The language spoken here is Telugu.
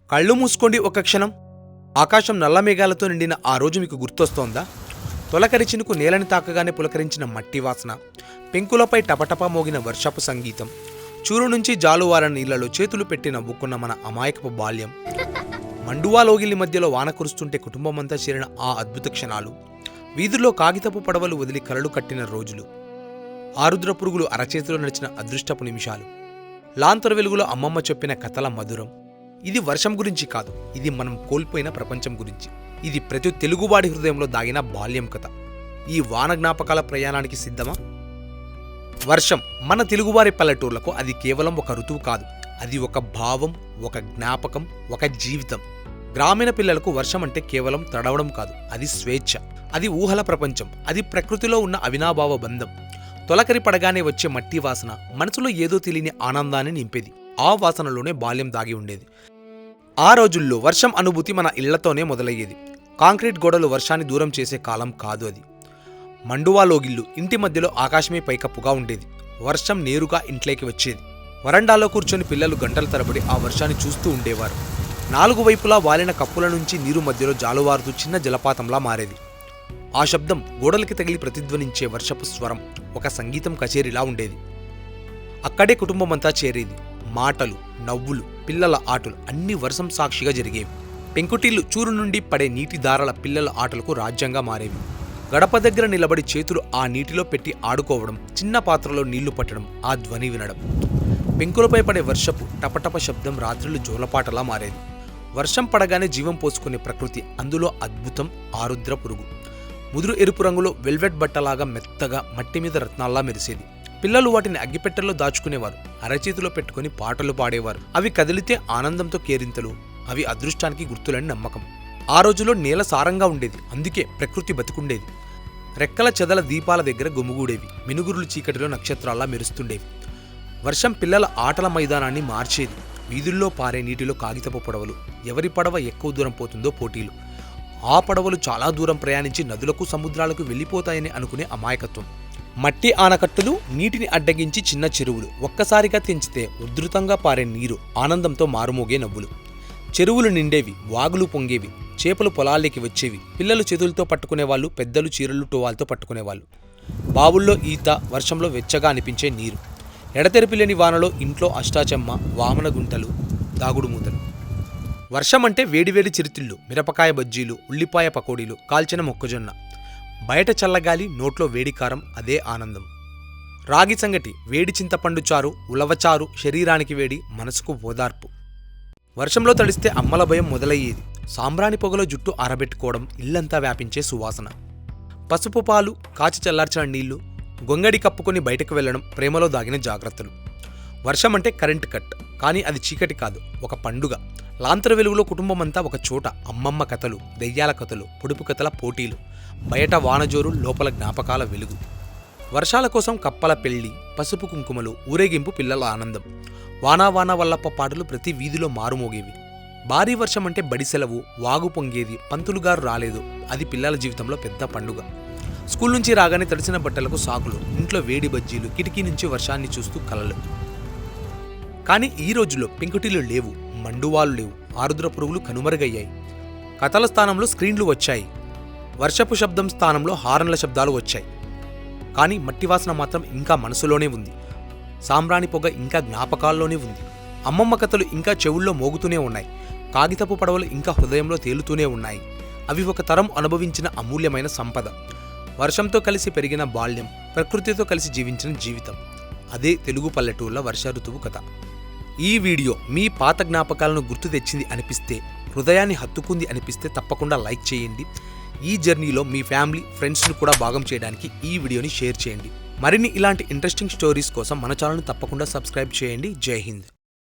కళ్ళు మూసుకోండి ఒక క్షణం. ఆకాశం నల్ల మేఘాలతో నిండిన ఆ రోజు మీకు గుర్తొస్తోందా? తొలకరి చినుకు నేలని తాకగానే పులకరించిన మట్టి వాసన, పెంకులపై టపటపా మోగిన వర్షపు సంగీతం, చూరు నుంచి జాలువారని నీళ్లలో చేతులు పెట్టి నవ్వుకున్న మన అమాయకపు బాల్యం, మండువా లోగిలి మధ్యలో వాన కురుస్తుంటే కుటుంబమంతా చేరిన ఆ అద్భుత క్షణాలు, వీధుల్లో కాగితపు పడవలు వదిలి కలలు కట్టిన రోజులు, ఆరుద్ర పురుగులు అరచేతిలో నడిచిన అదృష్టపు నిమిషాలు, లాంతర వెలుగులో అమ్మమ్మ చెప్పిన కథల మధురం. ఇది వర్షం గురించి కాదు, ఇది మనం కోల్పోయిన ప్రపంచం గురించి. ఇది ప్రతి తెలుగువాడి హృదయంలో దాగిన బాల్యం కథ. ఈ వాన జ్ఞాపకాల ప్రయాణానికి సిద్ధమా? వర్షం మన తెలుగువారి పల్లెటూర్లకు అది కేవలం ఒక ఋతువు కాదు, అది ఒక భావం, ఒక జ్ఞాపకం, ఒక జీవితం. గ్రామీణ పిల్లలకు వర్షం అంటే కేవలం తడవడం కాదు, అది స్వేచ్ఛ, అది ఊహల ప్రపంచం, అది ప్రకృతిలో ఉన్న అవినాభావ బంధం. తొలకరి పడగానే వచ్చే మట్టి వాసన మనసులో ఏదో తెలియని ఆనందాన్ని నింపేది. ఆ వాసనలోనే బాల్యం దాగి ఉండేది. ఆ రోజుల్లో వర్షం అనుభూతి మన ఇళ్లతోనే మొదలయ్యేది. కాంక్రీట్ గోడలు వర్షాన్ని దూరం చేసే కాలం కాదు అది. మండువా లోగిళ్ళు, ఇంటి మధ్యలో ఆకాశమే పైకప్పుగా ఉండేది. వర్షం నేరుగా ఇంట్లోకి వచ్చేది. వరండాలో కూర్చొని పిల్లలు గంటల తరబడి ఆ వర్షాన్ని చూస్తూ ఉండేవారు. 4 వైపులా వాలిన కప్పుల నుంచి నీరు మధ్యలో జాలువారుతూ చిన్న జలపాతంలా మారేది. ఆ శబ్దం గోడలకి తగిలి ప్రతిధ్వనించే వర్షపు స్వరం ఒక సంగీతం కచేరీలా ఉండేది. అక్కడే కుటుంబమంతా చేరేది. మాటలు, నవ్వులు, పిల్లల ఆటలు అన్నీ వర్షం సాక్షిగా జరిగేవి. పెంకుటిల్లు చూరు నుండి పడే నీటి దారాల పిల్లల ఆటలకు రాజ్యంగా మారేవి. గడప దగ్గర నిలబడి చేతులు ఆ నీటిలో పెట్టి ఆడుకోవడం, చిన్న పాత్రలో నీళ్లు పట్టడం, ఆ ధ్వని వినడం, పెంకులపై పడే వర్షపు టపటప శబ్దం రాత్రులు జోలపాటలా మారేది. వర్షం పడగానే జీవం పోసుకునే ప్రకృతి, అందులో అద్భుతం ఆరుద్ర పురుగు. ముదురు ఎరుపు రంగులో వెల్వెట్ బట్టలాగా మెత్తగా మట్టి మీద రత్నాల్లా మెరిసేది. పిల్లలు వాటిని అగ్గిపెట్టెల్లో దాచుకునేవారు, అరచేతిలో పెట్టుకుని పాటలు పాడేవారు. అవి కదిలితే ఆనందంతో కేరింతలు, అవి అదృష్టానికి గుర్తులని నమ్మకం. ఆ రోజులో నేల సారంగా ఉండేది, అందుకే ప్రకృతి బతికుండేది. రెక్కల చెదల దీపాల దగ్గర గుమిగూడేవి, మినుగురులు చీకటిలో నక్షత్రాల్లా మెరుస్తుండేవి. వర్షం పిల్లల ఆటల మైదానాన్ని మార్చేది. వీధుల్లో పారే నీటిలో కాగితపు పడవలు, ఎవరి పడవ ఎక్కువ దూరం పోతుందో పోటీలు. ఆ పడవలు చాలా దూరం ప్రయాణించి నదులకు సముద్రాలకు వెళ్ళిపోతాయని అనుకునే అమాయకత్వం. మట్టి ఆనకట్టులు, నీటిని అడ్డగించి చిన్న చెరువులు, ఒక్కసారిగా తెంచితే ఉధృతంగా పారే నీరు, ఆనందంతో మారుమోగే నవ్వులు. చెరువులు నిండేవి, వాగులు పొంగేవి, చేపలు పొలాల్లోకి వచ్చేవి. పిల్లలు చేతులతో పట్టుకునేవాళ్ళు, పెద్దలు చీరలు టోవాల్తో పట్టుకునేవాళ్ళు. బావుల్లో ఈత, వర్షంలో వెచ్చగా అనిపించే నీరు, ఎడతెరిపిలేని వానలో ఇంట్లో అష్టాచెమ్మ, వామన గుంటలు, దాగుడు మూతలు. వర్షం అంటే వేడివేడి చిరుతిళ్ళు, మిరపకాయ బజ్జీలు, ఉల్లిపాయ పకోడీలు, కాల్చిన మొక్కజొన్న, బయట చల్లగాలి, నోట్లో వేడికారం, అదే ఆనందం. రాగి సంగటి, వేడి చింతపండు చారు, ఉలవచారు, శరీరానికి వేడి, మనసుకు ఓదార్పు. వర్షంలో తడిస్తే అమ్మల భయం మొదలయ్యేది. సాంబ్రాణి పొగలో జుట్టు ఆరబెట్టుకోవడం, ఇల్లంతా వ్యాపించే సువాసన. పసుపు పాలు, కాచి చల్లార్చిన నీళ్లు, గొంగడి కప్పుకొని బయటకు వెళ్లడం, ప్రేమలో దాగిన జాగ్రత్తలు. వర్షం అంటే కరెంట్ కట్, కానీ అది చీకటి కాదు, ఒక పండుగ. లాంతర వెలుగులో కుటుంబమంతా ఒక చోట, అమ్మమ్మ కథలు, దెయ్యాల కథలు, పొడుపు కథల పోటీలు, బయట వానజోరు, లోపల జ్ఞాపకాల వెలుగు. వర్షాల కోసం కప్పల పెళ్లి, పసుపు కుంకుమలు, ఊరేగింపు, పిల్లల ఆనందం. వానా వానా వల్లప్ప పాటలు ప్రతి వీధిలో మారుమోగేవి. భారీ వర్షం అంటే బడి సెలవు, వాగు పొంగేది, పంతులుగారు రాలేదు, అది పిల్లల జీవితంలో పెద్ద పండుగ. స్కూల్ నుంచి రాగానే తడిసిన బట్టలకు సాకులు, ఇంట్లో వేడి బజ్జీలు, కిటికీ నుంచి వర్షాన్ని చూస్తూ కలలు. కానీ ఈ రోజుల్లో పెంకుటిల్లు లేవు, మండువాలు లేవు, ఆరుద్ర పురుగులు కనుమరుగయ్యాయి. కథల స్థానంలో స్క్రీన్లు వచ్చాయి, వర్షపు శబ్దం స్థానంలో హారన్ల శబ్దాలు వచ్చాయి. కానీ మట్టి వాసన మాత్రం ఇంకా మనసులోనే ఉంది, సాంబ్రాణి పొగ ఇంకా జ్ఞాపకాల్లోనే ఉంది, అమ్మమ్మ కథలు ఇంకా చెవుల్లో మోగుతూనే ఉన్నాయి, కాగితపు పడవలు ఇంకా హృదయంలో తేలుతూనే ఉన్నాయి. అవి ఒక తరం అనుభవించిన అమూల్యమైన సంపద. వర్షంతో కలిసి పెరిగిన బాల్యం, ప్రకృతితో కలిసి జీవించిన జీవితం, అదే తెలుగు పల్లెటూర్ల వర్ష ఋతువు కథ. ఈ వీడియో మీ పాత జ్ఞాపకాలను గుర్తు తెచ్చింది అనిపిస్తే, హృదయాన్ని హత్తుకుంది అనిపిస్తే తప్పకుండా లైక్ చేయండి. ఈ జర్నీలో మీ ఫ్యామిలీ, ఫ్రెండ్స్ను కూడా భాగం చేయడానికి ఈ వీడియోని షేర్ చేయండి. మరిన్ని ఇలాంటి ఇంట్రెస్టింగ్ స్టోరీస్ కోసం మన ఛానల్ని తప్పకుండా సబ్స్క్రైబ్ చేయండి. జై హింద్.